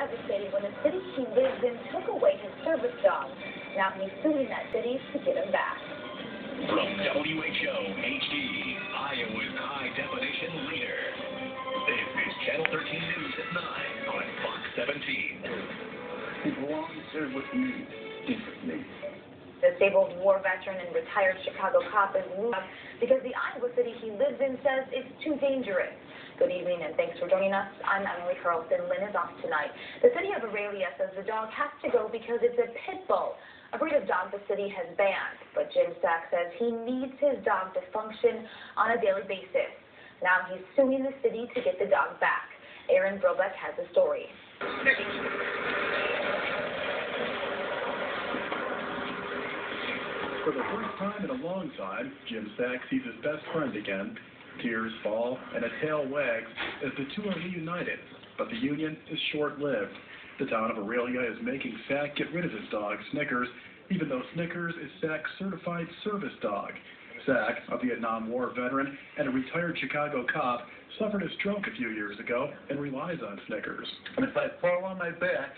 devastated when the city he lives in took away his service dog. Now he's suing that city to get him back. From WHO HD, Iowa's high-definition leader. This is Channel 13 News at 9 on Fox 17. He belongs here with me, differently. The disabled war veteran and retired Chicago cop is moved because the Iowa city he lives in says it's too dangerous. Good evening and thanks for joining us. I'm Emily Carlson. Lynn is off tonight. The city of Aurelia says the dog has to go because it's a pit bull, a breed of dog the city has banned. But Jim Sack says he needs his dog to function on a daily basis. Now he's suing the city to get the dog back. Aaron Brobeck has the story. For the first time in a long time, Jim Sack sees his best friend again. Tears fall and a tail wags as the two are reunited, but the union is short-lived. The town of Aurelia is making Sack get rid of his dog, Snickers, even though Snickers is Sack's certified service dog. Sack, a Vietnam War veteran and a retired Chicago cop, suffered a stroke a few years ago and relies on Snickers. And if I fall on my back,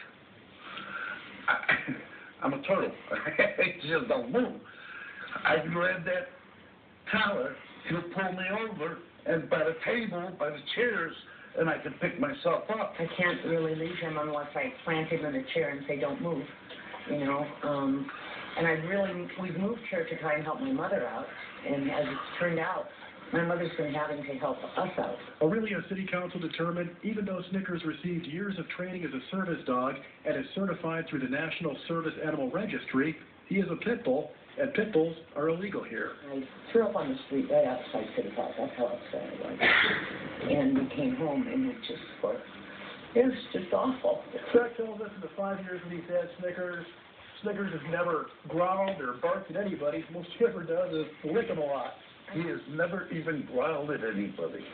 I'm a turtle. I just don't move. I grab that collar, he'll pull me over, and by the table, by the chairs, and I can pick myself up. I can't really leave him unless I plant him in a chair and say, don't move, you know. And we've moved here to try and help my mother out, and as it's turned out, my mother's been having to help us out. Aurelia City Council determined even though Snickers received years of training as a service dog and is certified through the National Service Animal Registry, he is a pit bull, and pit bulls are illegal here. I threw up on the street right outside City Hall. That's how upset I was. And we came home, and it was just awful. Sack tells us in the 5 years that he's had Snickers has never growled or barked at anybody. Most he ever does is lick him a lot. He has never even growled at anybody.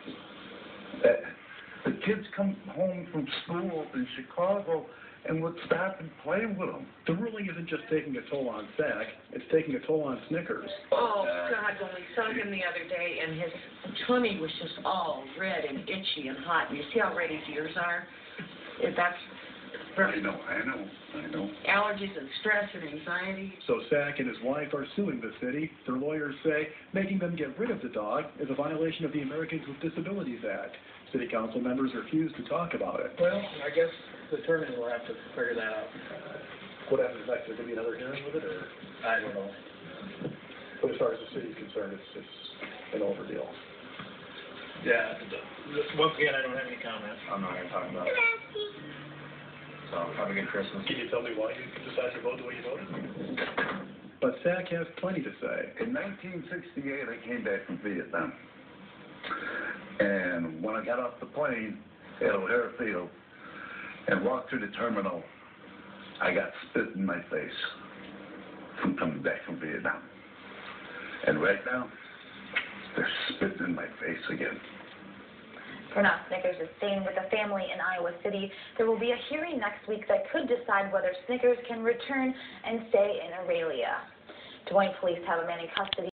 The kids come home from school in Chicago and would stop and play with them. The ruling isn't just taking a toll on Sack, it's taking a toll on Snickers. Oh, God, when we saw him the other day, and his tummy was just all red and itchy and hot. And you see how red his ears are? That's... I know. Allergies and stress and anxiety. So Sack and his wife are suing the city. Their lawyers say making them get rid of the dog is a violation of the Americans with Disabilities Act. City council members refuse to talk about it. Well, I guess the attorney will have to figure that out. What happens next? There could be another hearing with it, or? I don't know. But as far as the city is concerned, it's an over deal. Yeah. Once again, I don't have any comments. I'm not going to talk about it. So, have a good Christmas. Can you tell me why you decided to vote the way you voted? But Sack has plenty to say. In 1968, I came back from Vietnam. And when I got off the plane at O'Hare Field and walked through the terminal, I got spit in my face from coming back from Vietnam. And right now, they're spitting in my face again. For now, Snickers is staying with the family in Iowa City. There will be a hearing next week that could decide whether Snickers can return and stay in Aurelia. Des Moines police have a man in custody.